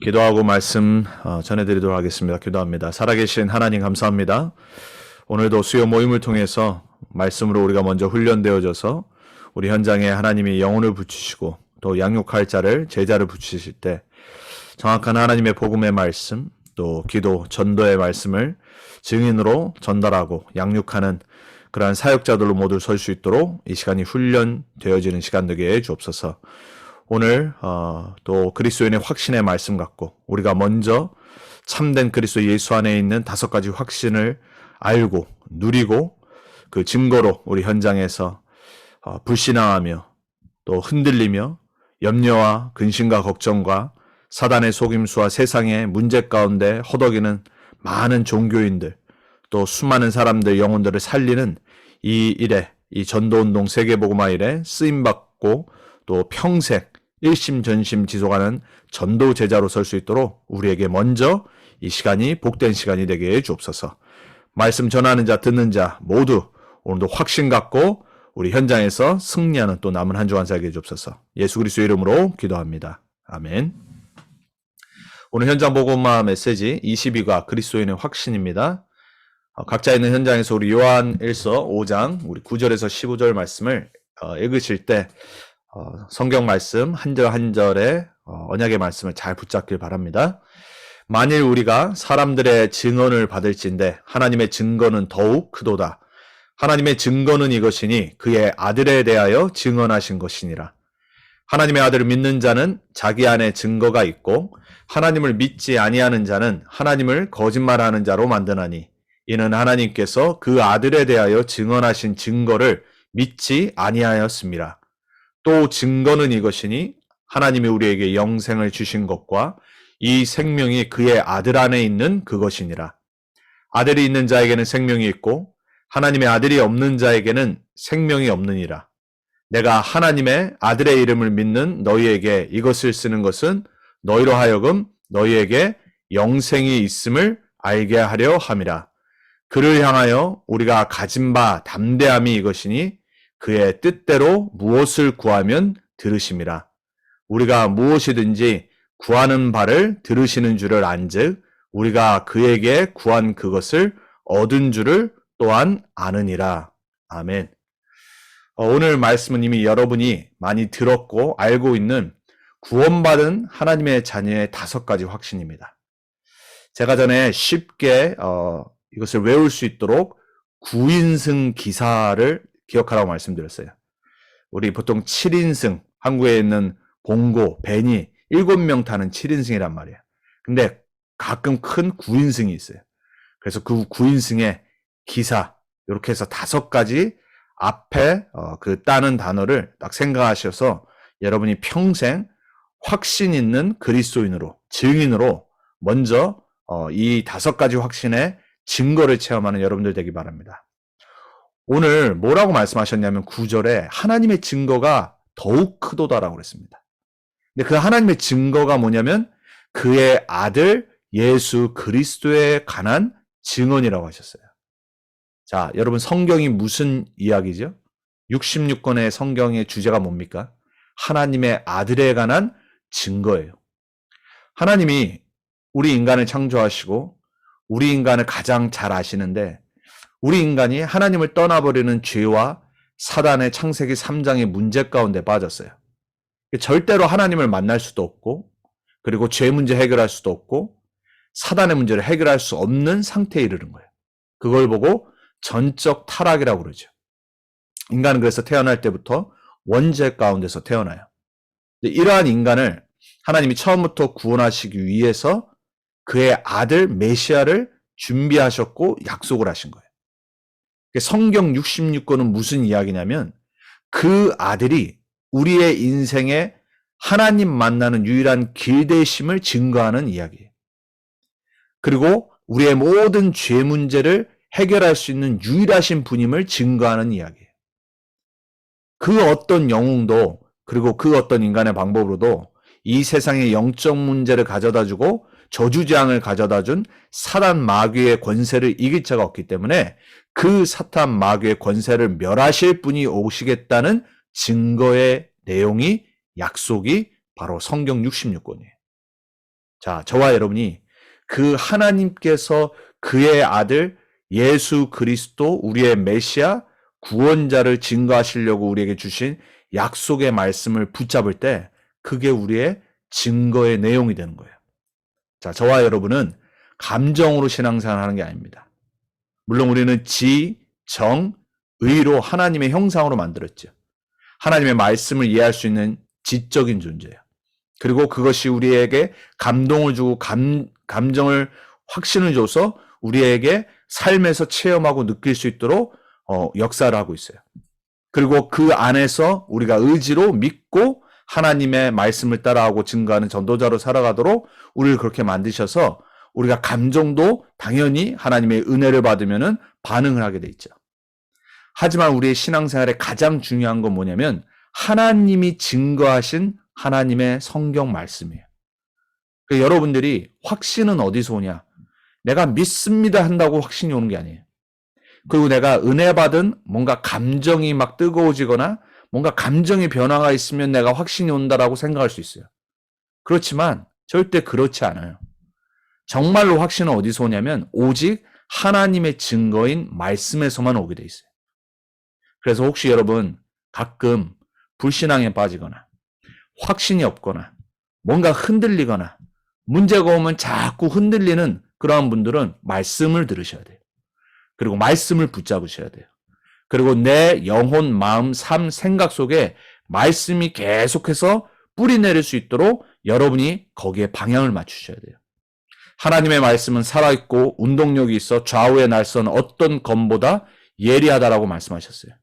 기도하고 말씀 전해드리도록 하겠습니다. 기도합니다. 살아계신 하나님 감사합니다. 오늘도 수요 모임을 통해서 말씀으로 우리가 먼저 훈련되어져서 우리 현장에 하나님이 영혼을 붙이시고 또 양육할 자를 제자를 붙이실 때 정확한 하나님의 복음의 말씀 또 기도 전도의 말씀을 증인으로 전달하고 양육하는 그러한 사역자들로 모두 설 수 있도록 이 시간이 훈련되어지는 시간 되게 해 주옵소서. 오늘 또 그리스도인의 확신의 말씀 갖고 우리가 먼저 참된 그리스도 예수 안에 있는 5가지 확신을 알고 누리고 그 증거로 우리 현장에서 불신앙하며 또 흔들리며 염려와 근심과 걱정과 사단의 속임수와 세상의 문제 가운데 허덕이는 많은 종교인들 또 수많은 사람들 영혼들을 살리는 이 일에 이 전도운동 세계복음화 일에 쓰임받고 또 평생 일심전심 지속하는 전도 제자로 설 수 있도록 우리에게 먼저 이 시간이 복된 시간이 되게 해 주옵소서. 말씀 전하는 자 듣는 자 모두 오늘도 확신 갖고 우리 현장에서 승리하는 또 남은 한 주간 살게 해 주옵소서. 예수 그리스도 이름으로 기도합니다. 아멘. 오늘 현장 복음화 메시지 22가 그리스도인의 확신입니다. 각자 있는 현장에서 우리 요한 1서 5장 우리 9절에서 15절 말씀을 읽으실 때 성경 말씀 한 절 한 절의 언약의 말씀을 잘 붙잡길 바랍니다. 만일 우리가 사람들의 증언을 받을진대 하나님의 증거는 더욱 크도다. 하나님의 증거는 이것이니 그의 아들에 대하여 증언하신 것이니라. 하나님의 아들을 믿는 자는 자기 안에 증거가 있고 하나님을 믿지 아니하는 자는 하나님을 거짓말하는 자로 만드나니 이는 하나님께서 그 아들에 대하여 증언하신 증거를 믿지 아니하였습니다. 또 증거는 이것이니 하나님이 우리에게 영생을 주신 것과 이 생명이 그의 아들 안에 있는 그것이니라. 아들이 있는 자에게는 생명이 있고 하나님의 아들이 없는 자에게는 생명이 없느니라. 내가 하나님의 아들의 이름을 믿는 너희에게 이것을 쓰는 것은 너희로 하여금 너희에게 영생이 있음을 알게 하려 함이라. 그를 향하여 우리가 가진 바 담대함이 이것이니 그의 뜻대로 무엇을 구하면 들으심이라. 우리가 무엇이든지 구하는 바를 들으시는 줄을 안즉 우리가 그에게 구한 그것을 얻은 줄을 또한 아느니라. 아멘. 오늘 말씀은 이미 여러분이 많이 들었고 알고 있는 구원받은 하나님의 자녀의 5가지 확신입니다. 제가 전에 쉽게 이것을 외울 수 있도록 9인승 기사를 기억하라고 말씀드렸어요. 우리 보통 7인승, 한국에 있는 봉고, 벤이 7명 타는 7인승이란 말이에요. 근데 가끔 큰 9인승이 있어요. 그래서 그 9인승의 기사, 이렇게 해서 5가지 앞에 그 따는 단어를 딱 생각하셔서 여러분이 평생 확신 있는 그리스도인으로, 증인으로 먼저 이 5가지 확신의 증거를 체험하는 여러분들 되기 바랍니다. 오늘 뭐라고 말씀하셨냐면 9절에 하나님의 증거가 더욱 크도다라고 그랬습니다. 근데 그 하나님의 증거가 뭐냐면 그의 아들 예수 그리스도에 관한 증언이라고 하셨어요. 자, 여러분 성경이 무슨 이야기죠? 66권의 성경의 주제가 뭡니까? 하나님의 아들에 관한 증거예요. 하나님이 우리 인간을 창조하시고 우리 인간을 가장 잘 아시는데 우리 인간이 하나님을 떠나버리는 죄와 사단의 창세기 3장의 문제 가운데 빠졌어요. 절대로 하나님을 만날 수도 없고 그리고 죄 문제 해결할 수도 없고 사단의 문제를 해결할 수 없는 상태에 이르는 거예요. 그걸 보고 전적 타락이라고 그러죠. 인간은 그래서 태어날 때부터 원죄 가운데서 태어나요. 이러한 인간을 하나님이 처음부터 구원하시기 위해서 그의 아들 메시아를 준비하셨고 약속을 하신 거예요. 성경 66권은 무슨 이야기냐면 그 아들이 우리의 인생에 하나님 만나는 유일한 길 되심을 증거하는 이야기예요. 그리고 우리의 모든 죄 문제를 해결할 수 있는 유일하신 분임을 증거하는 이야기예요. 그 어떤 영웅도 그리고 그 어떤 인간의 방법으로도 이 세상의 영적 문제를 가져다주고 저주재앙을 가져다준 사단 마귀의 권세를 이길 자가 없기 때문에 그 사탄 마귀의 권세를 멸하실 분이 오시겠다는 증거의 내용이 약속이 바로 성경 66권이에요. 자, 저와 여러분이 그 하나님께서 그의 아들 예수 그리스도 우리의 메시아 구원자를 증거하시려고 우리에게 주신 약속의 말씀을 붙잡을 때 그게 우리의 증거의 내용이 되는 거예요. 자, 저와 여러분은 감정으로 신앙생활을 하는 게 아닙니다. 물론 우리는 지, 정, 의로 하나님의 형상으로 만들었죠. 하나님의 말씀을 이해할 수 있는 지적인 존재예요. 그리고 그것이 우리에게 감동을 주고 감정을 확신을 줘서 우리에게 삶에서 체험하고 느낄 수 있도록 역사를 하고 있어요. 그리고 그 안에서 우리가 의지로 믿고 하나님의 말씀을 따라하고 증거하는 전도자로 살아가도록 우리를 그렇게 만드셔서 우리가 감정도 당연히 하나님의 은혜를 받으면 반응을 하게 돼 있죠. 하지만 우리의 신앙생활에 가장 중요한 건 뭐냐면 하나님이 증거하신 하나님의 성경 말씀이에요. 그러니까 여러분들이 확신은 어디서 오냐? 내가 믿습니다 한다고 확신이 오는 게 아니에요. 그리고 내가 은혜 받은 뭔가 감정이 막 뜨거워지거나 뭔가 감정의 변화가 있으면 내가 확신이 온다라고 생각할 수 있어요. 그렇지만 절대 그렇지 않아요. 정말로 확신은 어디서 오냐면 오직 하나님의 증거인 말씀에서만 오게 돼 있어요. 그래서 혹시 여러분 가끔 불신앙에 빠지거나 확신이 없거나 뭔가 흔들리거나 문제가 오면 자꾸 흔들리는 그러한 분들은 말씀을 들으셔야 돼요. 그리고 말씀을 붙잡으셔야 돼요. 그리고 내 영혼, 마음, 삶, 생각 속에 말씀이 계속해서 뿌리 내릴 수 있도록 여러분이 거기에 방향을 맞추셔야 돼요. 하나님의 말씀은 살아있고 운동력이 있어 좌우의 날선 어떤 검보다 예리하다라고 말씀하셨어요.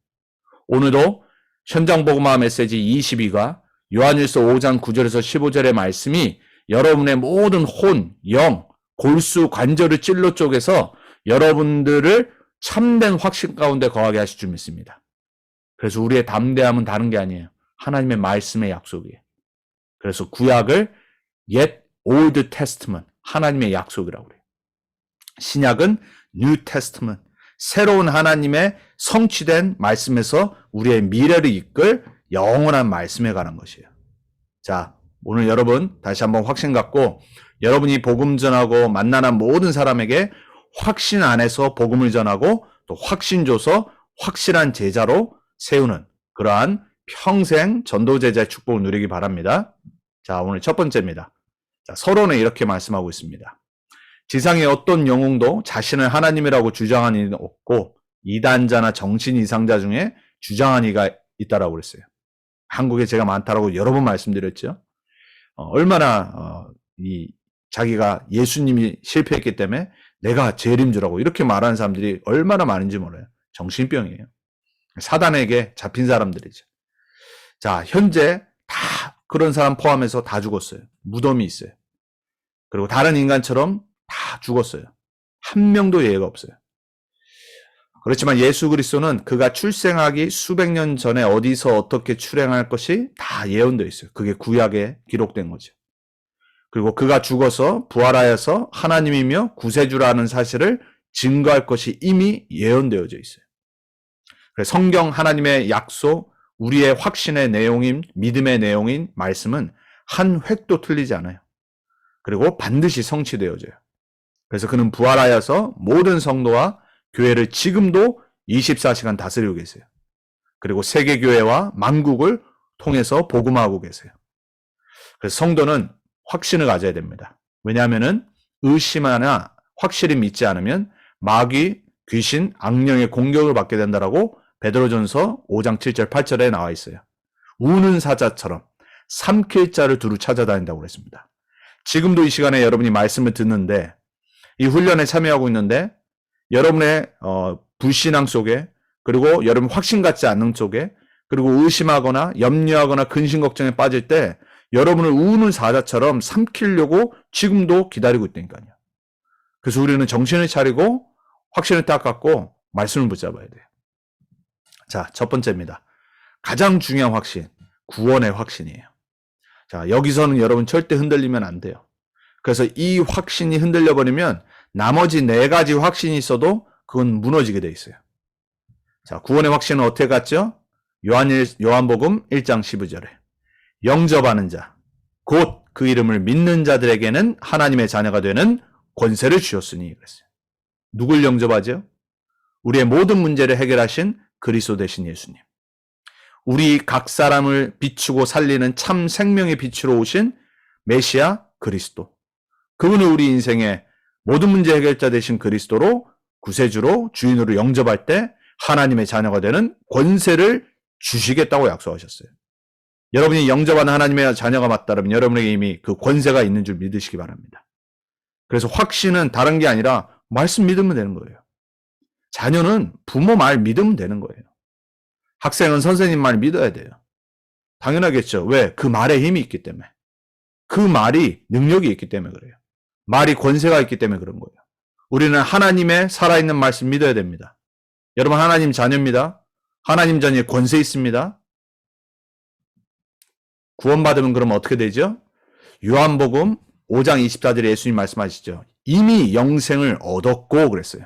오늘도 현장복음화 메시지 22가 요한일서 5장 9절에서 15절의 말씀이 여러분의 모든 혼, 영, 골수, 관절을 찔러 쪼개서 여러분들을 참된 확신 가운데 거하게 하실 줄 믿습니다. 그래서 우리의 담대함은 다른 게 아니에요. 하나님의 말씀의 약속이에요. 그래서 구약을 옛 Old Testament, 하나님의 약속이라고 그래요. 신약은 New Testament, 새로운 하나님의 성취된 말씀에서 우리의 미래를 이끌 영원한 말씀에 관한 것이에요. 자, 오늘 여러분 다시 한번 확신 갖고 여러분이 복음 전하고 만나는 모든 사람에게 확신 안에서 복음을 전하고 또 확신 줘서 확실한 제자로 세우는 그러한 평생 전도제자의 축복을 누리기 바랍니다. 자, 오늘 첫 번째입니다. 자, 서론에 이렇게 말씀하고 있습니다. 지상의 어떤 영웅도 자신을 하나님이라고 주장하는 이는 없고 이단자나 정신 이상자 중에 주장하는 이가 있다라고 그랬어요. 한국에 제가 많다라고 여러 번 말씀드렸죠. 얼마나 자기가 예수님이 실패했기 때문에 내가 제일인 줄 알고 이렇게 말하는 사람들이 얼마나 많은지 몰라요. 정신병이에요. 사단에게 잡힌 사람들이죠. 자, 현재 다 그런 사람 포함해서 다 죽었어요. 무덤이 있어요. 그리고 다른 인간처럼 다 죽었어요. 한 명도 예외가 없어요. 그렇지만 예수 그리스도는 그가 출생하기 수백 년 전에 어디서 어떻게 출생할 것이 다 예언되어 있어요. 그게 구약에 기록된 거죠. 그리고 그가 죽어서 부활하여서 하나님이며 구세주라는 사실을 증거할 것이 이미 예언되어져 있어요. 그래서 성경 하나님의 약속, 우리의 확신의 내용인, 믿음의 내용인 말씀은 한 획도 틀리지 않아요. 그리고 반드시 성취되어져요. 그래서 그는 부활하여서 모든 성도와 교회를 지금도 24시간 다스리고 계세요. 그리고 세계교회와 만국을 통해서 복음화하고 계세요. 그래서 성도는 확신을 가져야 됩니다. 왜냐하면 의심하나 확실히 믿지 않으면 마귀, 귀신, 악령의 공격을 받게 된다라고 베드로전서 5장 7절 8절에 나와 있어요. 우는 사자처럼 삼킬 자를 두루 찾아다닌다고 그랬습니다. 지금도 이 시간에 여러분이 말씀을 듣는데 이 훈련에 참여하고 있는데 여러분의 불신앙 속에 그리고 여러분 확신 갖지 않는 쪽에 그리고 의심하거나 염려하거나 근심 걱정에 빠질 때 여러분을 우는 사자처럼 삼키려고 지금도 기다리고 있다니까요. 그래서 우리는 정신을 차리고 확신을 딱 갖고 말씀을 붙잡아야 돼요. 자, 첫 번째입니다. 가장 중요한 확신, 구원의 확신이에요. 자, 여기서는 여러분 절대 흔들리면 안 돼요. 그래서 이 확신이 흔들려버리면 나머지 4가지 확신이 있어도 그건 무너지게 돼 있어요. 자, 구원의 확신은 어떻게 갔죠? 요한복음 1장 12절에 영접하는 자, 곧 그 이름을 믿는 자들에게는 하나님의 자녀가 되는 권세를 주셨으니 그랬어요. 누굴 영접하죠? 우리의 모든 문제를 해결하신 그리스도 되신 예수님. 우리 각 사람을 비추고 살리는 참 생명의 빛으로 오신 메시아 그리스도. 그분을 우리 인생의 모든 문제 해결자 되신 그리스도로 구세주로 주인으로 영접할 때 하나님의 자녀가 되는 권세를 주시겠다고 약속하셨어요. 여러분이 영접하는 하나님의 자녀가 맞다면 여러분에게 이미 그 권세가 있는 줄 믿으시기 바랍니다. 그래서 확신은 다른 게 아니라 말씀 믿으면 되는 거예요. 자녀는 부모 말 믿으면 되는 거예요. 학생은 선생님 말 믿어야 돼요. 당연하겠죠. 왜? 그 말에 힘이 있기 때문에. 그 말이 능력이 있기 때문에 그래요. 말이 권세가 있기 때문에 그런 거예요. 우리는 하나님의 살아있는 말씀 믿어야 됩니다. 여러분 하나님 자녀입니다. 하나님 자녀의 권세 있습니다. 구원받으면 그러면 어떻게 되죠? 요한복음 5장 24절에 예수님 말씀하시죠. 이미 영생을 얻었고 그랬어요.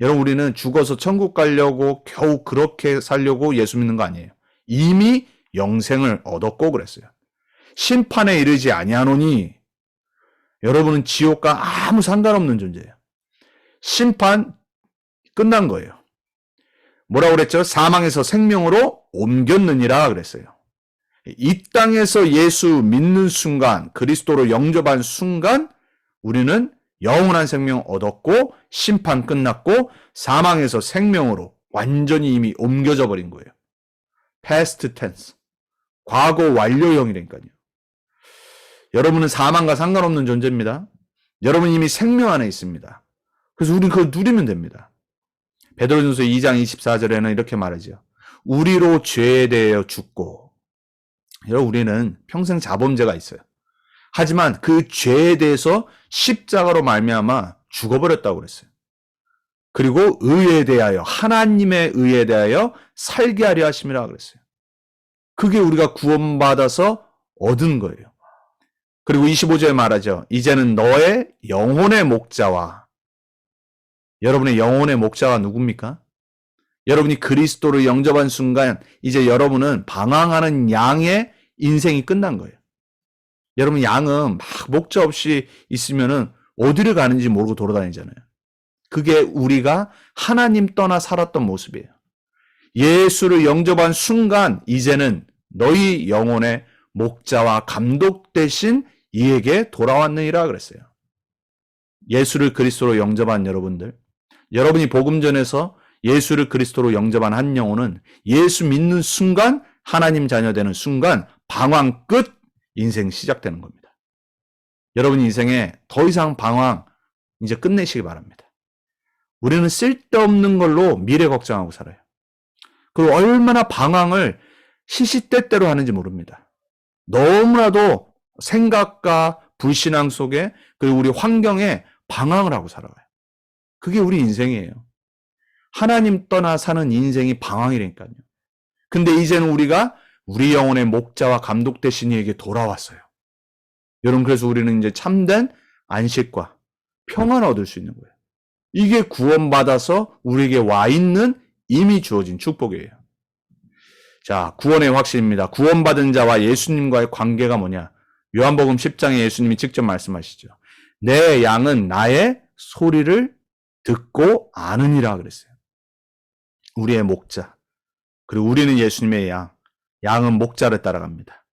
여러분 우리는 죽어서 천국 가려고 겨우 그렇게 살려고 예수 믿는 거 아니에요. 이미 영생을 얻었고 그랬어요. 심판에 이르지 아니하노니 여러분은 지옥과 아무 상관없는 존재예요. 심판 끝난 거예요. 뭐라고 그랬죠? 사망에서 생명으로 옮겼느니라 그랬어요. 이 땅에서 예수 믿는 순간, 그리스도로 영접한 순간 우리는 영원한 생명 얻었고 심판 끝났고 사망에서 생명으로 완전히 이미 옮겨져 버린 거예요. past tense. 과거 완료형이라니까요. 여러분은 사망과 상관없는 존재입니다. 여러분 이미 생명 안에 있습니다. 그래서 우리는 그걸 누리면 됩니다. 베드로전서 2장 24절에는 이렇게 말하죠. 우리로 죄에 대하여 죽고 여러분 우리는 평생 자범죄가 있어요. 하지만 그 죄에 대해서 십자가로 말미암아 죽어버렸다고 그랬어요. 그리고 의에 대하여 하나님의 의에 대하여 살게 하려 하심이라 그랬어요. 그게 우리가 구원받아서 얻은 거예요. 그리고 25절에 말하죠. 이제는 너의 영혼의 목자와 여러분의 영혼의 목자가 누굽니까? 여러분이 그리스도를 영접한 순간 이제 여러분은 방황하는 양의 인생이 끝난 거예요. 여러분 양은 막 목자 없이 있으면은 어디를 가는지 모르고 돌아다니잖아요. 그게 우리가 하나님 떠나 살았던 모습이에요. 예수를 영접한 순간 이제는 너희 영혼의 목자와 감독 대신 이에게 돌아왔느니라 그랬어요. 예수를 그리스도로 영접한 여러분들, 여러분이 복음 전에서 예수를 그리스도로 영접한 한 영혼은 예수 믿는 순간 하나님 자녀 되는 순간 방황 끝 인생 시작되는 겁니다. 여러분 인생에 더 이상 방황 이제 끝내시기 바랍니다. 우리는 쓸데없는 걸로 미래 걱정하고 살아요. 그리고 얼마나 방황을 시시때때로 하는지 모릅니다. 너무나도 생각과 불신앙 속에 그리고 우리 환경에 방황을 하고 살아가요. 그게 우리 인생이에요. 하나님 떠나 사는 인생이 방황이라니까요. 근데 이제는 우리가 우리 영혼의 목자와 감독 되신 이에게 돌아왔어요. 여러분 그래서 우리는 이제 참된 안식과 평안을 얻을 수 있는 거예요. 이게 구원받아서 우리에게 와 있는 이미 주어진 축복이에요. 자, 구원의 확신입니다. 구원받은 자와 예수님과의 관계가 뭐냐? 요한복음 10장에 예수님이 직접 말씀하시죠. 내 양은 나의 소리를 듣고 아느니라 그랬어요. 우리의 목자. 그리고 우리는 예수님의 양. 양은 목자를 따라갑니다.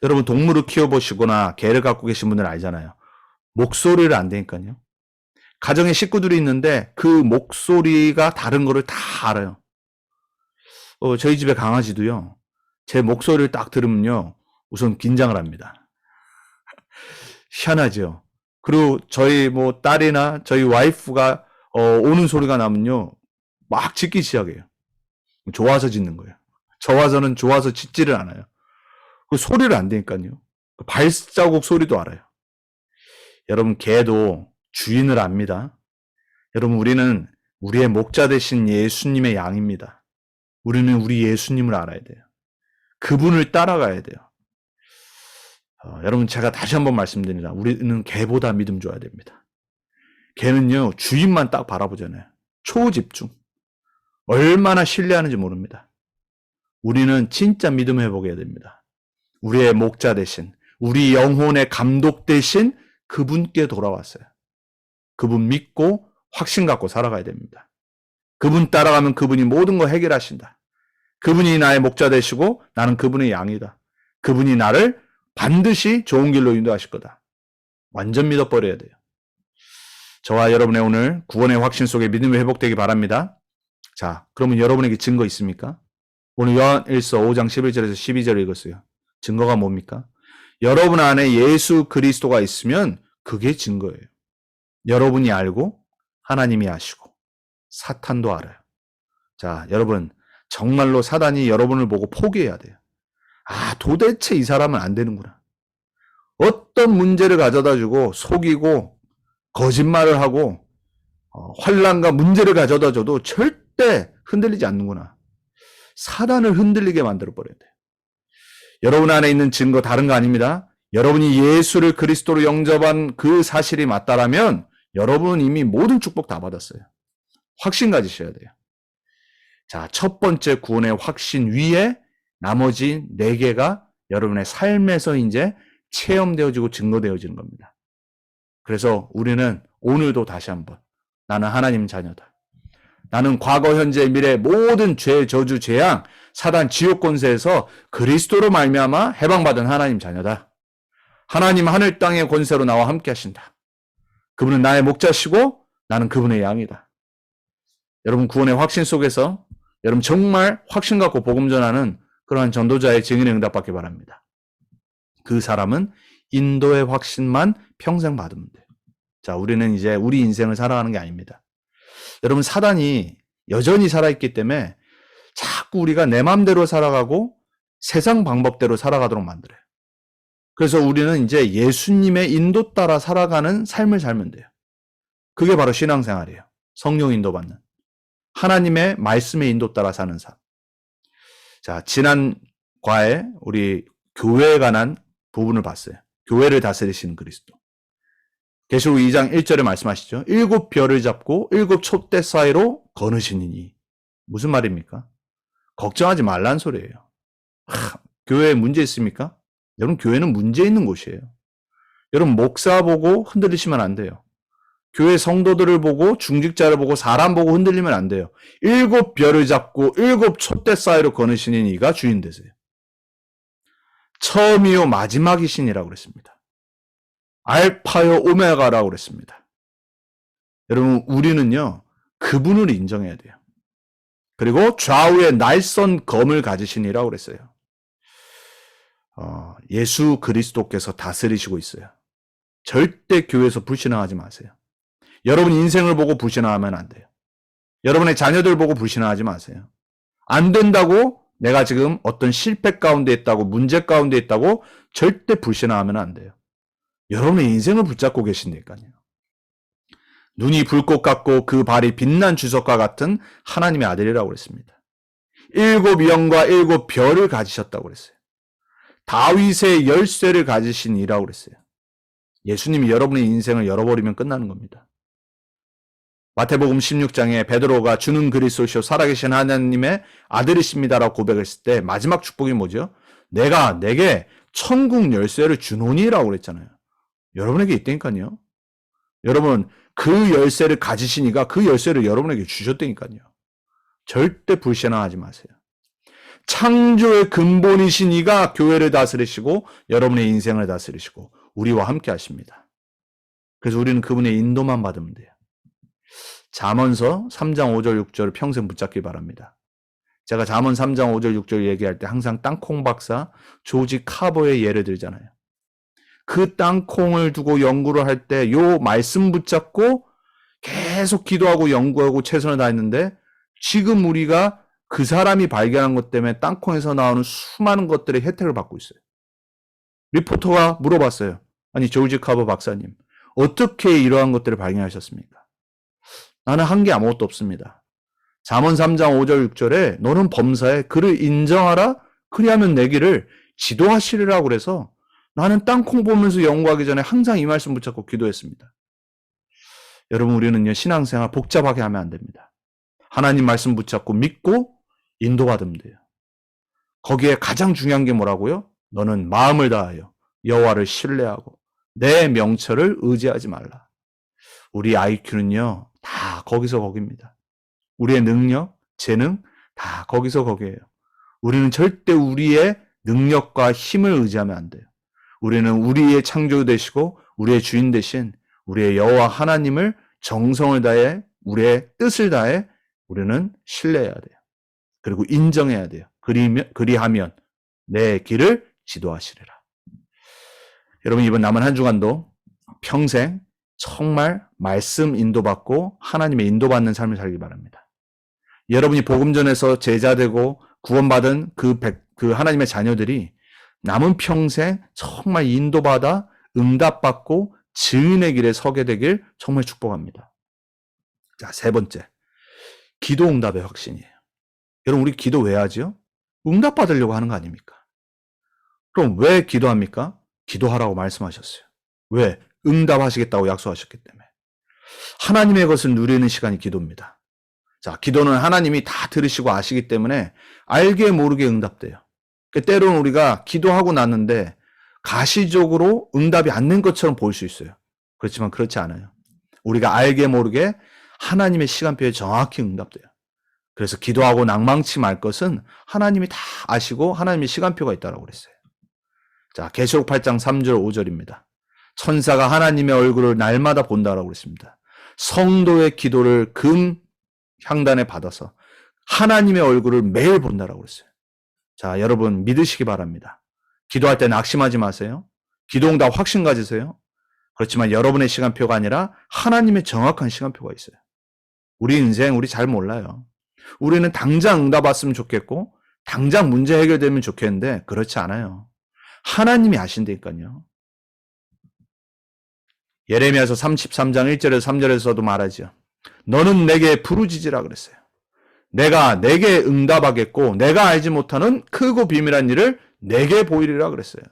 여러분 동물을 키워보시거나 개를 갖고 계신 분들은 알잖아요. 목소리를 안 되니까요. 가정에 식구들이 있는데 그 목소리가 다른 거를 다 알아요. 저희 집에 강아지도요. 제 목소리를 딱 들으면요. 우선 긴장을 합니다. 희한하죠. 그리고 저희 뭐 딸이나 저희 와이프가 오는 소리가 나면요. 막 짖기 시작해요. 좋아서 짖는 거예요. 저 와서는 좋아서 짖지를 않아요. 그 소리를 안 되니까요. 발자국 소리도 알아요. 여러분 개도 주인을 압니다. 여러분 우리는 우리의 목자 되신 예수님의 양입니다. 우리는 우리 예수님을 알아야 돼요. 그분을 따라가야 돼요. 여러분 제가 다시 한번 말씀드립니다. 우리는 개보다 믿음 줘야 됩니다. 개는요 주인만 딱 바라보잖아요. 초집중. 얼마나 신뢰하는지 모릅니다. 우리는 진짜 믿음 회복해야 됩니다. 우리의 목자 대신 우리 영혼의 감독 대신 그분께 돌아왔어요. 그분 믿고 확신 갖고 살아가야 됩니다. 그분 따라가면 그분이 모든 거 해결하신다. 그분이 나의 목자 되시고 나는 그분의 양이다. 그분이 나를 반드시 좋은 길로 인도하실 거다. 완전 믿어버려야 돼요. 저와 여러분의 오늘 구원의 확신 속에 믿음이 회복되기 바랍니다. 자, 그러면 여러분에게 증거 있습니까? 오늘 요한일서 5장 11절에서 12절을 읽었어요. 증거가 뭡니까? 여러분 안에 예수 그리스도가 있으면 그게 증거예요. 여러분이 알고 하나님이 아시고 사탄도 알아요. 자, 여러분 정말로 사단이 여러분을 보고 포기해야 돼요. 아, 도대체 이 사람은 안 되는구나. 어떤 문제를 가져다 주고 속이고 거짓말을 하고 환난과 문제를 가져다 줘도 절대 흔들리지 않는구나. 사단을 흔들리게 만들어 버려야 돼요. 여러분 안에 있는 증거 다른 거 아닙니다. 여러분이 예수를 그리스도로 영접한 그 사실이 맞다라면 여러분은 이미 모든 축복 다 받았어요. 확신 가지셔야 돼요. 자, 첫 번째 구원의 확신 위에 나머지 4개가 여러분의 삶에서 이제 체험되어지고 증거되어지는 겁니다. 그래서 우리는 오늘도 다시 한번 나는 하나님 자녀다. 나는 과거, 현재, 미래 모든 죄, 저주, 재앙, 사단, 지옥 권세에서 그리스도로 말미암아 해방받은 하나님 자녀다. 하나님 하늘 땅의 권세로 나와 함께 하신다. 그분은 나의 목자시고 나는 그분의 양이다. 여러분 구원의 확신 속에서 여러분 정말 확신 갖고 복음 전하는 그러한 전도자의 증인의 응답받기 바랍니다. 그 사람은 인도의 확신만 평생 받으면 돼요. 자, 우리는 이제 우리 인생을 살아가는 게 아닙니다. 여러분 사단이 여전히 살아있기 때문에 자꾸 우리가 내 마음대로 살아가고 세상 방법대로 살아가도록 만들어요. 그래서 우리는 이제 예수님의 인도 따라 살아가는 삶을 살면 돼요. 그게 바로 신앙생활이에요. 성령 인도받는. 하나님의 말씀의 인도 따라 사는 삶. 자, 지난 과에 우리 교회에 관한 부분을 봤어요. 교회를 다스리시는 그리스도. 계시록 2장 1절에 말씀하시죠. 7 별을 잡고 7 촛대 사이로 거느시니니. 무슨 말입니까? 걱정하지 말란 소리예요. 교회에 문제 있습니까? 여러분 교회는 문제 있는 곳이에요. 여러분 목사 보고 흔들리시면 안 돼요. 교회 성도들을 보고 중직자를 보고 사람 보고 흔들리면 안 돼요. 7 별을 잡고 7 촛대 사이로 거느시니 이가 주인 되세요. 처음이요 마지막이시니라고 그랬습니다. 알파요 오메가라고 그랬습니다. 여러분 우리는요 그분을 인정해야 돼요. 그리고 좌우에 날선 검을 가지시니라고 그랬어요. 예수 그리스도께서 다스리시고 있어요. 절대 교회에서 불신앙하지 마세요. 여러분 인생을 보고 불신앙하면 안 돼요. 여러분의 자녀들 보고 불신앙하지 마세요. 안 된다고 내가 지금 어떤 실패 가운데 있다고 문제 가운데 있다고 절대 불신앙하면 안 돼요. 여러분의 인생을 붙잡고 계신다니까요. 눈이 불꽃 같고 그 발이 빛난 주석과 같은 하나님의 아들이라고 그랬습니다. 7 영과 7 별을 가지셨다고 그랬어요. 다윗의 열쇠를 가지신 이라고 그랬어요. 예수님이 여러분의 인생을 열어버리면 끝나는 겁니다. 마태복음 16장에 베드로가 주는 그리스도시요 살아계신 하나님의 아들이십니다라고 고백했을 때 마지막 축복이 뭐죠? 내가 내게 천국 열쇠를 주노니라고 그랬잖아요. 여러분에게 있다니까요. 여러분 그 열쇠를 가지시니까 그 열쇠를 여러분에게 주셨다니까요. 절대 불신앙하지 마세요. 창조의 근본이신 이가 교회를 다스리시고 여러분의 인생을 다스리시고 우리와 함께 하십니다. 그래서 우리는 그분의 인도만 받으면 돼요. 잠언서 3장 5절 6절을 평생 붙잡기 바랍니다. 제가 잠언 3장 5절 6절 얘기할 때 항상 땅콩 박사 조지 카버의 예를 들잖아요. 그 땅콩을 두고 연구를 할 때 요 말씀 붙잡고 계속 기도하고 연구하고 최선을 다했는데 지금 우리가 그 사람이 발견한 것 때문에 땅콩에서 나오는 수많은 것들의 혜택을 받고 있어요. 리포터가 물어봤어요. 아니 조지 카버 박사님 어떻게 이러한 것들을 발견하셨습니까? 나는 한 게 아무것도 없습니다. 잠언 3장 5절 6절에 너는 범사에 그를 인정하라 그리하면 내기를 지도하시리라고 그래서 나는 땅콩 보면서 연구하기 전에 항상 이 말씀 붙잡고 기도했습니다. 여러분 우리는요 신앙생활 복잡하게 하면 안 됩니다. 하나님 말씀 붙잡고 믿고 인도받으면 돼요. 거기에 가장 중요한 게 뭐라고요? 너는 마음을 다하여 여호와를 신뢰하고 내 명철을 의지하지 말라. 우리 IQ는요, 다 거기서 거기입니다. 우리의 능력, 재능, 다 거기서 거기에요. 우리는 절대 우리의 능력과 힘을 의지하면 안 돼요. 우리는 우리의 창조 되시고 우리의 주인 되신 우리의 여호와 하나님을 정성을 다해 우리의 뜻을 다해 우리는 신뢰해야 돼요. 그리고 인정해야 돼요. 그리하면 내 길을 지도하시리라. 여러분, 이번 남은 한 주간도 평생 정말 말씀 인도받고 하나님의 인도받는 삶을 살기 바랍니다. 여러분이 복음전에서 제자되고 구원받은 그 하나님의 자녀들이 남은 평생 정말 인도받아 응답받고 증인의 길에 서게 되길 정말 축복합니다. 자, 세 번째. 기도 응답의 확신이에요. 여러분, 우리 기도 왜 하죠? 응답받으려고 하는 거 아닙니까? 그럼 왜 기도합니까? 기도하라고 말씀하셨어요. 왜? 응답하시겠다고 약속하셨기 때문에. 하나님의 것을 누리는 시간이 기도입니다. 자, 기도는 하나님이 다 들으시고 아시기 때문에 알게 모르게 응답돼요. 때로는 우리가 기도하고 났는데 가시적으로 응답이 안 된 것처럼 보일 수 있어요. 그렇지만 그렇지 않아요. 우리가 알게 모르게 하나님의 시간표에 정확히 응답돼요. 그래서 기도하고 낭망치 말 것은 하나님이 다 아시고 하나님의 시간표가 있다고 그랬어요. 자, 계시록 8장 3절 5절입니다. 천사가 하나님의 얼굴을 날마다 본다라고 그랬습니다. 성도의 기도를 금 향단에 받아서 하나님의 얼굴을 매일 본다라고 그랬어요. 자, 여러분 믿으시기 바랍니다. 기도할 때 낙심하지 마세요. 기도응답 확신 가지세요. 그렇지만 여러분의 시간표가 아니라 하나님의 정확한 시간표가 있어요. 우리 인생 우리 잘 몰라요. 우리는 당장 응답 왔으면 좋겠고 당장 문제 해결되면 좋겠는데 그렇지 않아요. 하나님이 아신다니까요. 예레미야서 33장 1절에서 3절에서도 말하죠. 너는 내게 부르짖으라 그랬어요. 내가 내게 응답하겠고 내가 알지 못하는 크고 비밀한 일을 내게 보이리라 그랬어요.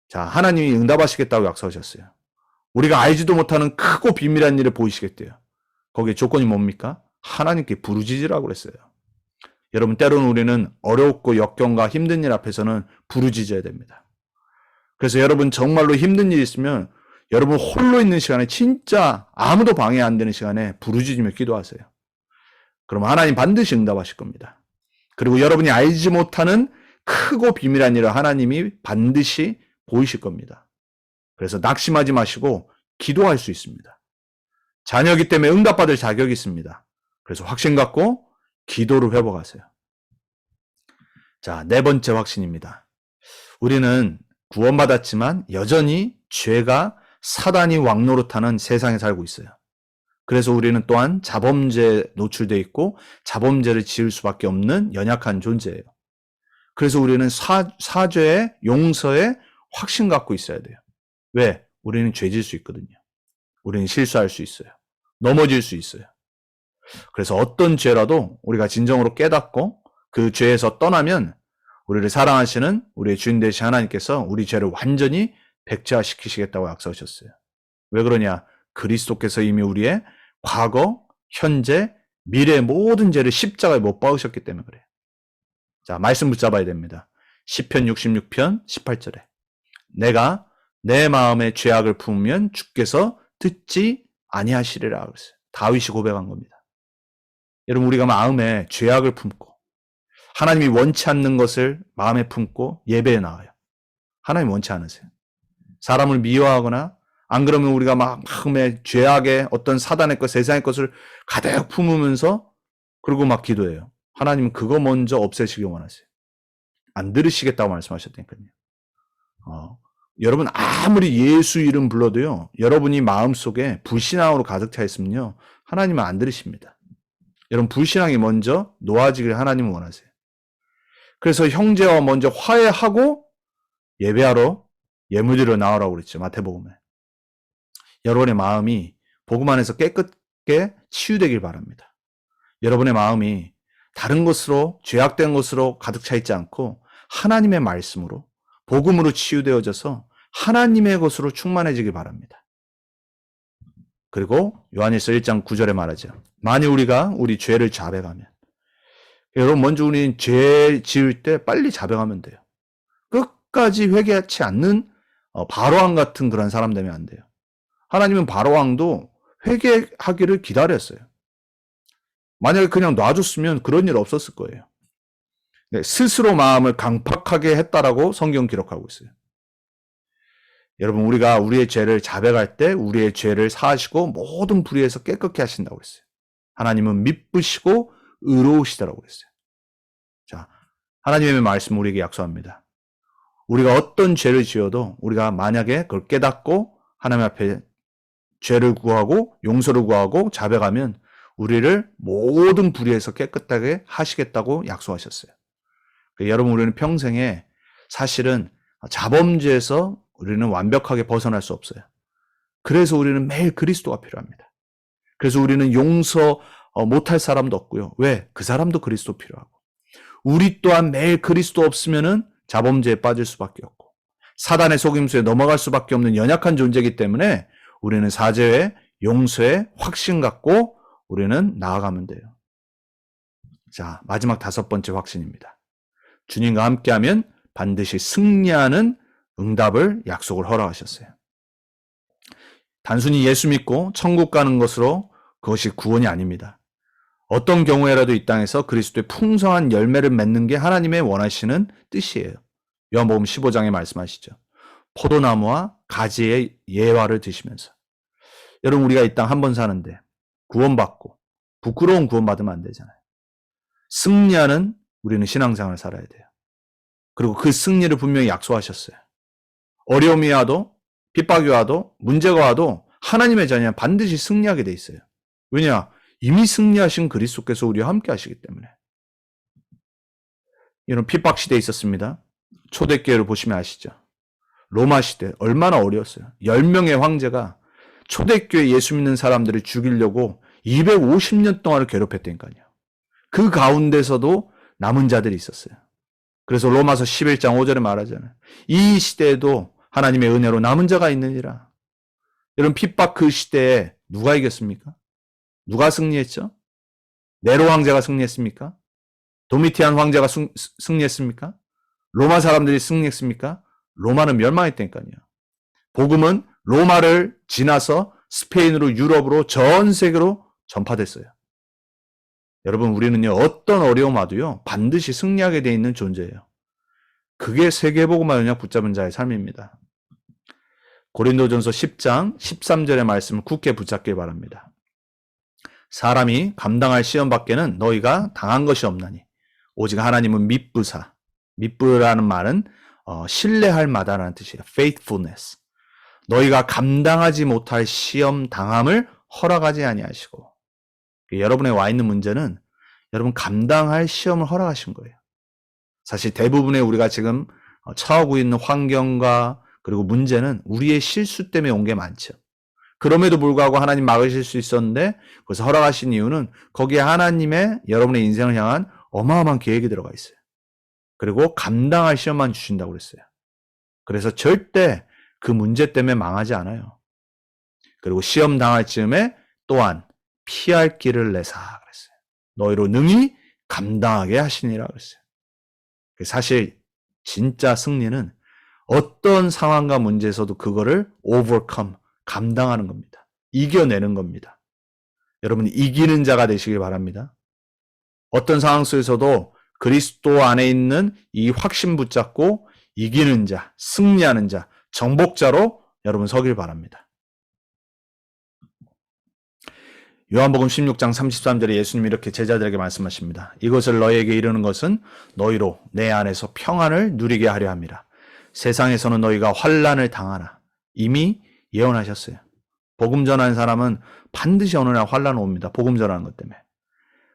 자, 하나님이 응답하시겠다고 약속하셨어요. 우리가 알지도 못하는 크고 비밀한 일을 보이시겠대요. 거기에 조건이 뭡니까? 하나님께 부르짖으라고 그랬어요. 여러분, 때로는 우리는 어렵고 역경과 힘든 일 앞에서는 부르짖어야 됩니다. 그래서 여러분 정말로 힘든 일이 있으면 여러분 홀로 있는 시간에 진짜 아무도 방해 안 되는 시간에 부르짖으며 기도하세요. 그럼 하나님 반드시 응답하실 겁니다. 그리고 여러분이 알지 못하는 크고 비밀한 일을 하나님이 반드시 보이실 겁니다. 그래서 낙심하지 마시고 기도할 수 있습니다. 자녀이기 때문에 응답받을 자격이 있습니다. 그래서 확신 갖고 기도로 회복하세요. 자, 네 번째 확신입니다. 우리는 구원받았지만 여전히 죄가 사단이 왕노릇하는 세상에 살고 있어요. 그래서 우리는 또한 자범죄에 노출되어 있고 자범죄를 지을 수밖에 없는 연약한 존재예요. 그래서 우리는 사죄의 용서에 확신 갖고 있어야 돼요. 왜? 우리는 죄질 수 있거든요. 우리는 실수할 수 있어요. 넘어질 수 있어요. 그래서 어떤 죄라도 우리가 진정으로 깨닫고 그 죄에서 떠나면 우리를 사랑하시는 우리의 주인 되신 하나님께서 우리 죄를 완전히 백제화시키시겠다고 약속하셨어요. 왜 그러냐? 그리스도께서 이미 우리의 과거, 현재, 미래의 모든 죄를 십자가에 못 박으셨기 때문에 그래요. 자, 말씀 붙잡아야 됩니다. 시편 66편 18절에 내가 내 마음에 죄악을 품으면 주께서 듣지 아니하시리라 그랬어요. 다윗이 고백한 겁니다. 여러분, 우리가 마음에 죄악을 품고 하나님이 원치 않는 것을 마음에 품고 예배에 나와요. 하나님 원치 않으세요. 사람을 미워하거나 안 그러면 우리가 막 마음에 죄악의 어떤 사단의 것, 세상의 것을 가득 품으면서 그리고 막 기도해요. 하나님은 그거 먼저 없애시기 원하세요. 안 들으시겠다고 말씀하셨다니까요. 여러분 아무리 예수 이름 불러도요. 여러분이 마음속에 불신앙으로 가득 차 있으면요. 하나님은 안 들으십니다. 여러분 불신앙이 먼저 놓아지길 하나님은 원하세요. 그래서 형제와 먼저 화해하고 예배하러 예물드리러 나오라고 그랬죠. 마태복음에. 여러분의 마음이 복음 안에서 깨끗게 치유되길 바랍니다. 여러분의 마음이 다른 것으로 죄악된 것으로 가득 차 있지 않고 하나님의 말씀으로 복음으로 치유되어져서 하나님의 것으로 충만해지길 바랍니다. 그리고 요한일서 1장 9절에 말하죠. 만일 우리가 우리 죄를 자백하면 여러분 먼저 우리는 죄 지을 때 빨리 자백하면 돼요. 끝까지 회개하지 않는 바로왕 같은 그런 사람 되면 안 돼요. 하나님은 바로왕도 회개하기를 기다렸어요. 만약에 그냥 놔줬으면 그런 일 없었을 거예요. 네, 스스로 마음을 강팍하게 했다라고 성경 기록하고 있어요. 여러분, 우리가 우리의 죄를 자백할 때 우리의 죄를 사하시고 모든 불의에서 깨끗게 하신다고 그랬어요. 하나님은 미쁘시고 의로우시다라고 그랬어요. 자, 하나님의 말씀 우리에게 약속합니다. 우리가 어떤 죄를 지어도 우리가 만약에 그걸 깨닫고 하나님 앞에 죄를 구하고 용서를 구하고 자백하면 우리를 모든 불의에서 깨끗하게 하시겠다고 약속하셨어요. 여러분, 우리는 평생에 사실은 자범죄에서 우리는 완벽하게 벗어날 수 없어요. 그래서 우리는 매일 그리스도가 필요합니다. 그래서 우리는 용서 못할 사람도 없고요. 왜? 그 사람도 그리스도 필요하고. 우리 또한 매일 그리스도 없으면은 자범죄에 빠질 수밖에 없고 사단의 속임수에 넘어갈 수밖에 없는 연약한 존재이기 때문에 우리는 사죄에 용서에 확신 갖고 우리는 나아가면 돼요. 자, 마지막 5번째 확신입니다. 주님과 함께하면 반드시 승리하는 응답을 약속을 허락하셨어요. 단순히 예수 믿고 천국 가는 것으로 그것이 구원이 아닙니다. 어떤 경우에라도 이 땅에서 그리스도의 풍성한 열매를 맺는 게 하나님의 원하시는 뜻이에요. 요한복음 15장에 말씀하시죠. 포도나무와 가지의 예화를 드시면서. 여러분, 우리가 이 땅 한 번 사는데 구원받고 부끄러운 구원받으면 안 되잖아요. 승리하는 우리는 신앙생활을 살아야 돼요. 그리고 그 승리를 분명히 약속하셨어요. 어려움이 와도 핍박이 와도 문제가 와도 하나님의 자녀는 반드시 승리하게 돼 있어요. 왜냐? 이미 승리하신 그리스도께서 우리와 함께 하시기 때문에. 이런 핍박 시대에 있었습니다. 초대교회를 보시면 아시죠? 로마 시대 얼마나 어려웠어요. 10명의 황제가 초대교회 예수 믿는 사람들을 죽이려고 250년 동안을 괴롭혔다니까요. 그 가운데서도 남은 자들이 있었어요. 그래서 로마서 11장 5절에 말하잖아요. 이 시대에도 하나님의 은혜로 남은 자가 있느니라. 이런 핍박 그 시대에 누가 이겼습니까? 누가 승리했죠? 네로 황제가 승리했습니까? 도미티안 황제가 승리했습니까? 로마 사람들이 승리했습니까? 로마는 멸망했다니까요. 복음은 로마를 지나서 스페인으로 유럽으로 전 세계로 전파됐어요. 여러분, 우리는요, 어떤 어려움 와도요, 반드시 승리하게 돼 있는 존재예요. 그게 세계복음화 연약 붙잡은 자의 삶입니다. 고린도전서 10장 13절의 말씀을 굳게 붙잡길 바랍니다. 사람이 감당할 시험 밖에는 너희가 당한 것이 없나니 오직 하나님은 미쁘사. 미쁘라는 말은 신뢰할 마다라는 뜻이에요. faithfulness. 너희가 감당하지 못할 시험 당함을 허락하지 아니하시고. 여러분에 와 있는 문제는 여러분 감당할 시험을 허락하신 거예요. 사실 대부분의 우리가 지금 처하고 있는 환경과 그리고 문제는 우리의 실수 때문에 온 게 많죠. 그럼에도 불구하고 하나님 막으실 수 있었는데 그래서 허락하신 이유는 거기에 하나님의 여러분의 인생을 향한 어마어마한 계획이 들어가 있어요. 그리고 감당할 시험만 주신다고 그랬어요. 그래서 절대 그 문제 때문에 망하지 않아요. 그리고 시험 당할 즈음에 또한 피할 길을 내사 그랬어요. 너희로 능히 감당하게 하시니라 그랬어요. 사실 진짜 승리는 어떤 상황과 문제에서도 그거를 overcome, 감당하는 겁니다. 이겨내는 겁니다. 여러분, 이기는 자가 되시길 바랍니다. 어떤 상황 속에서도 그리스도 안에 있는 이 확신 붙잡고 이기는 자, 승리하는 자, 정복자로 여러분 서길 바랍니다. 요한복음 16장 33절에 예수님이 이렇게 제자들에게 말씀하십니다. 이것을 너희에게 이르는 것은 너희로 내 안에서 평안을 누리게 하려 함이라. 세상에서는 너희가 환난을 당하나. 이미 예언하셨어요. 복음 전하는 사람은 반드시 어느 날 환난 옵니다. 복음 전하는 것 때문에.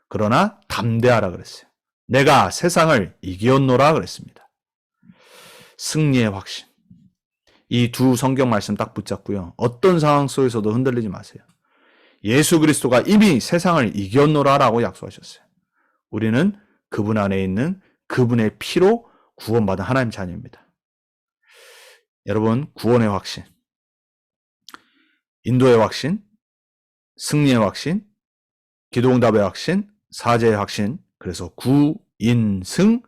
그러나 담대하라 그랬어요. 내가 세상을 이기었노라 그랬습니다. 승리의 확신. 이 두 성경 말씀 딱 붙잡고요. 어떤 상황 속에서도 흔들리지 마세요. 예수 그리스도가 이미 세상을 이겼노라라고 약속하셨어요. 우리는 그분 안에 있는 그분의 피로 구원받은 하나님 자녀입니다. 여러분, 구원의 확신, 인도의 확신, 승리의 확신, 기도응답의 확신, 사죄의 확신, 그래서 구인승기사.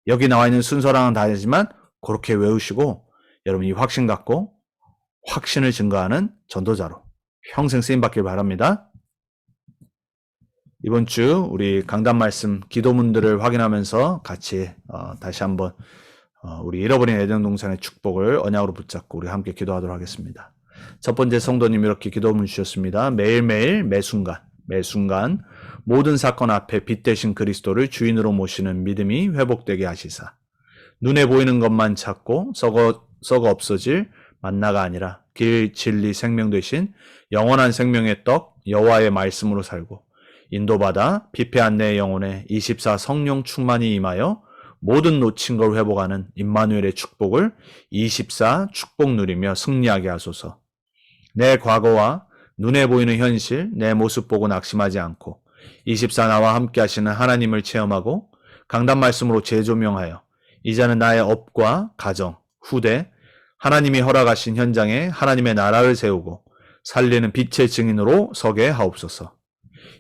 여기 나와 있는 순서랑은 다르지만 그렇게 외우시고 여러분 이 확신 갖고 확신을 증거하는 전도자로 평생 쓰임받길 바랍니다. 이번 주 우리 강단 말씀 기도문들을 확인하면서 같이 다시 한번 우리 잃어버린 에덴 동산의 축복을 언약으로 붙잡고 우리 함께 기도하도록 하겠습니다. 첫 번째 성도님 이렇게 기도문 주셨습니다. 매일매일 매순간 모든 사건 앞에 빛 대신 그리스도를 주인으로 모시는 믿음이 회복되게 하시사 눈에 보이는 것만 찾고 썩어 없어질 만나가 아니라 길, 진리, 생명 되신 영원한 생명의 떡 여호와의 말씀으로 살고 인도받아 피폐한 내 영혼에 24 성령 충만이 임하여 모든 놓친 걸 회복하는 임마누엘의 축복을 24 축복 누리며 승리하게 하소서. 내 과거와 눈에 보이는 현실, 내 모습 보고 낙심하지 않고 24 나와 함께 하시는 하나님을 체험하고 강단 말씀으로 재조명하여 이제는 나의 업과 가정, 후대, 하나님이 허락하신 현장에 하나님의 나라를 세우고 살리는 빛의 증인으로 서게 하옵소서.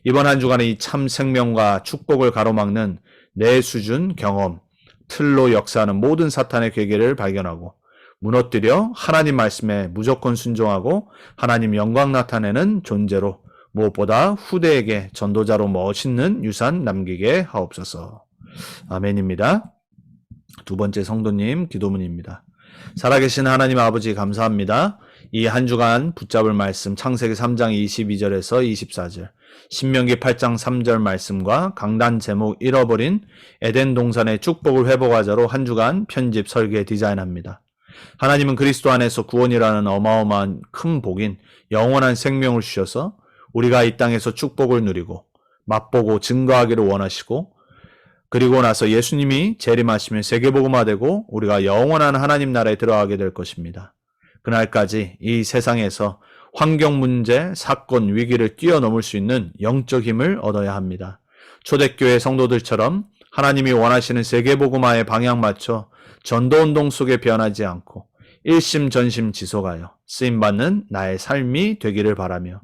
이번 한 주간의 이 참 생명과 축복을 가로막는 내 수준, 경험, 틀로 역사하는 모든 사탄의 괴계를 발견하고 무너뜨려 하나님 말씀에 무조건 순종하고 하나님 영광 나타내는 존재로 무엇보다 후대에게 전도자로 멋있는 유산 남기게 하옵소서. 아멘입니다. 두 번째 성도님 기도문입니다. 살아계신 하나님 아버지 감사합니다. 이 한 주간 붙잡을 말씀 창세기 3장 22절에서 24절, 신명기 8장 3절 말씀과 강단 제목 잃어버린 에덴 동산의 축복을 회복하자로 한 주간 편집 설계 디자인합니다. 하나님은 그리스도 안에서 구원이라는 어마어마한 큰 복인 영원한 생명을 주셔서 우리가 이 땅에서 축복을 누리고 맛보고 증거하기를 원하시고 그리고 나서 예수님이 재림하시면 세계복음화되고 우리가 영원한 하나님 나라에 들어가게 될 것입니다. 그날까지 이 세상에서 환경 문제, 사건, 위기를 뛰어넘을 수 있는 영적 힘을 얻어야 합니다. 초대교회 성도들처럼 하나님이 원하시는 세계복음화에 방향 맞춰 전도운동 속에 변하지 않고 일심전심 지속하여 쓰임받는 나의 삶이 되기를 바라며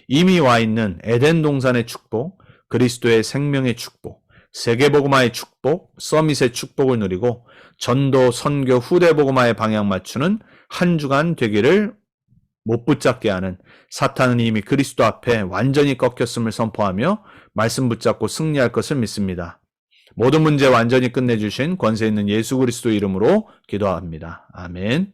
이미 와 있는 에덴 동산의 축복, 그리스도의 생명의 축복, 세계복음화의 축복, 서밋의 축복을 누리고 전도, 선교, 후대복음화에 방향 맞추는 한 주간 되기를 못 붙잡게 하는 사탄은 이미 그리스도 앞에 완전히 꺾였음을 선포하며 말씀 붙잡고 승리할 것을 믿습니다. 모든 문제 완전히 끝내주신 권세 있는 예수 그리스도 이름으로 기도합니다. 아멘.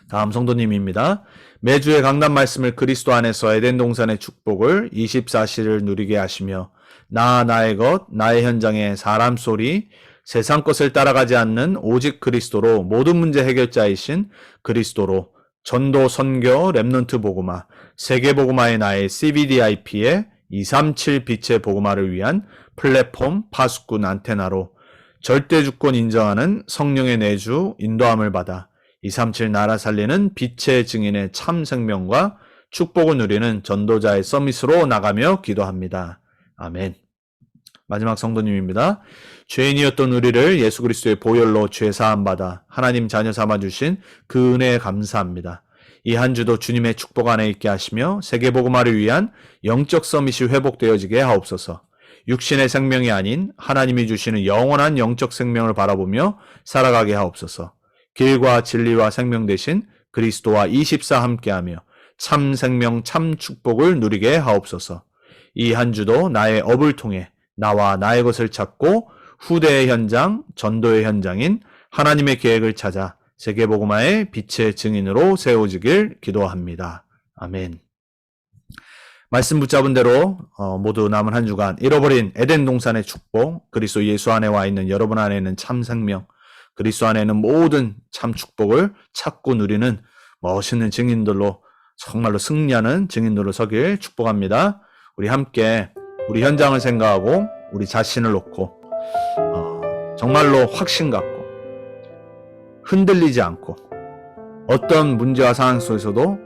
다음 성도님입니다. 매주의 강단 말씀을 그리스도 안에서 에덴 동산의 축복을 24시를 누리게 하시며 나의 것, 나의 현장에 사람 소리, 세상 것을 따라가지 않는 오직 그리스도로 모든 문제 해결자이신 그리스도로 전도, 선교, 렘넌트 복음화, 세계 복음화의 나의 CVDIP의 237 빛의 복음화를 위한 플랫폼 파수꾼 안테나로 절대 주권 인정하는 성령의 내주 인도함을 받아 237 나라 살리는 빛의 증인의 참 생명과 축복을 누리는 전도자의 서밋으로 나가며 기도합니다. 아멘. 마지막 성도님입니다. 죄인이었던 우리를 예수 그리스도의 보혈로 죄 사함 받아 하나님 자녀 삼아 주신 그 은혜에 감사합니다. 이 한 주도 주님의 축복 안에 있게 하시며 세계복음화를 위한 영적 서밋이 회복되어지게 하옵소서. 육신의 생명이 아닌 하나님이 주시는 영원한 영적 생명을 바라보며 살아가게 하옵소서. 길과 진리와 생명 되신 그리스도와 24 함께하며 참 생명 참 축복을 누리게 하옵소서. 이 한 주도 나의 업을 통해 나와 나의 것을 찾고 후대의 현장, 전도의 현장인 하나님의 계획을 찾아 세계복음화의 빛의 증인으로 세워지길 기도합니다. 아멘. 말씀 붙잡은 대로 모두 남은 한 주간 잃어버린 에덴 동산의 축복, 그리스도 예수 안에 와 있는 여러분 안에는 참 생명, 그리스도 안에는 모든 참 축복을 찾고 누리는 멋있는 증인들로 정말로 승리하는 증인들로 서길 축복합니다. 우리 함께 우리 현장을 생각하고 우리 자신을 놓고 정말로 확신 갖고 흔들리지 않고 어떤 문제와 상황 속에서도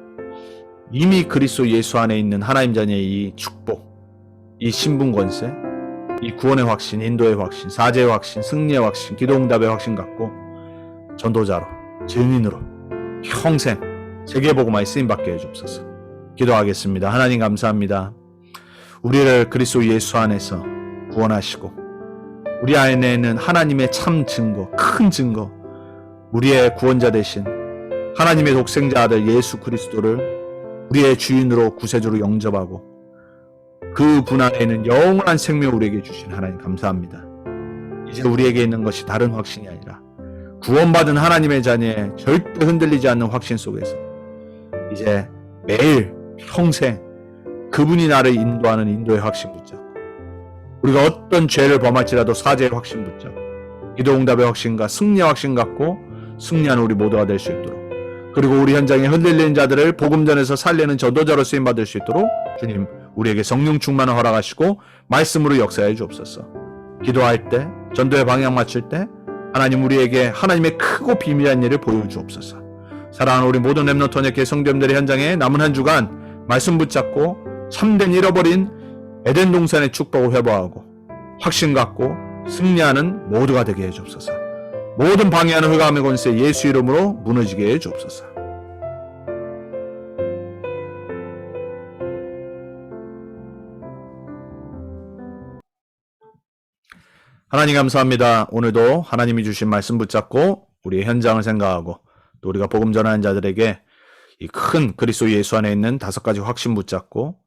이미 그리스도 예수 안에 있는 하나님 자녀의 이 축복, 이 신분 권세, 이 구원의 확신, 인도의 확신, 사죄의 확신, 승리의 확신, 기도응답의 확신 갖고 전도자로, 증인으로 평생 세계복음화에 쓰임받게 해주옵소서. 기도하겠습니다. 하나님 감사합니다. 우리를 그리스도 예수 안에서 구원하시고 우리 안에는 하나님의 참 증거, 큰 증거, 우리의 구원자 되신 하나님의 독생자 아들 예수 그리스도를 우리의 주인으로 구세주로 영접하고 그 분 안에는 영원한 생명을 우리에게 주신 하나님 감사합니다. 이제 우리에게 있는 것이 다른 확신이 아니라 구원받은 하나님의 자녀의 절대 흔들리지 않는 확신 속에서 이제 매일 평생 그분이 나를 인도하는 인도의 확신 붙잡고 우리가 어떤 죄를 범할지라도 사죄의 확신 붙잡고 기도 응답의 확신과 승리의 확신 갖고 승리하는 우리 모두가 될 수 있도록 그리고 우리 현장에 흔들리는 자들을 복음 전에서 살리는 전도자로 쓰임받을 수 있도록 주님 우리에게 성령 충만을 허락하시고 말씀으로 역사해 주옵소서. 기도할 때 전도의 방향 맞출 때 하나님 우리에게 하나님의 크고 비밀한 일을 보여주옵소서. 사랑하는 우리 모든 렘넌트 언약교회 성도님들의 현장에 남은 한 주간 말씀 붙잡고 참된 잃어버린 에덴 동산의 축복을 회복하고 확신 갖고 승리하는 모두가 되게 해주옵소서. 모든 방해하는 흑암의 권세 예수 이름으로 무너지게 해주옵소서. 하나님 감사합니다. 오늘도 하나님이 주신 말씀 붙잡고 우리의 현장을 생각하고 또 우리가 복음 전하는 자들에게 이 큰 그리스도 예수 안에 있는 5가지 확신 붙잡고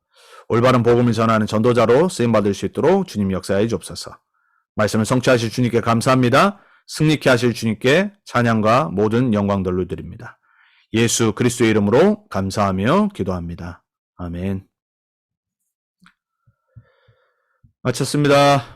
올바른 복음을 전하는 전도자로 쓰임받을 수 있도록 주님 역사해 주옵소서. 말씀을 성취하실 주님께 감사합니다. 승리케 하실 주님께 찬양과 모든 영광 돌려드립니다. 예수 그리스도의 이름으로 감사하며 기도합니다. 아멘. 마쳤습니다.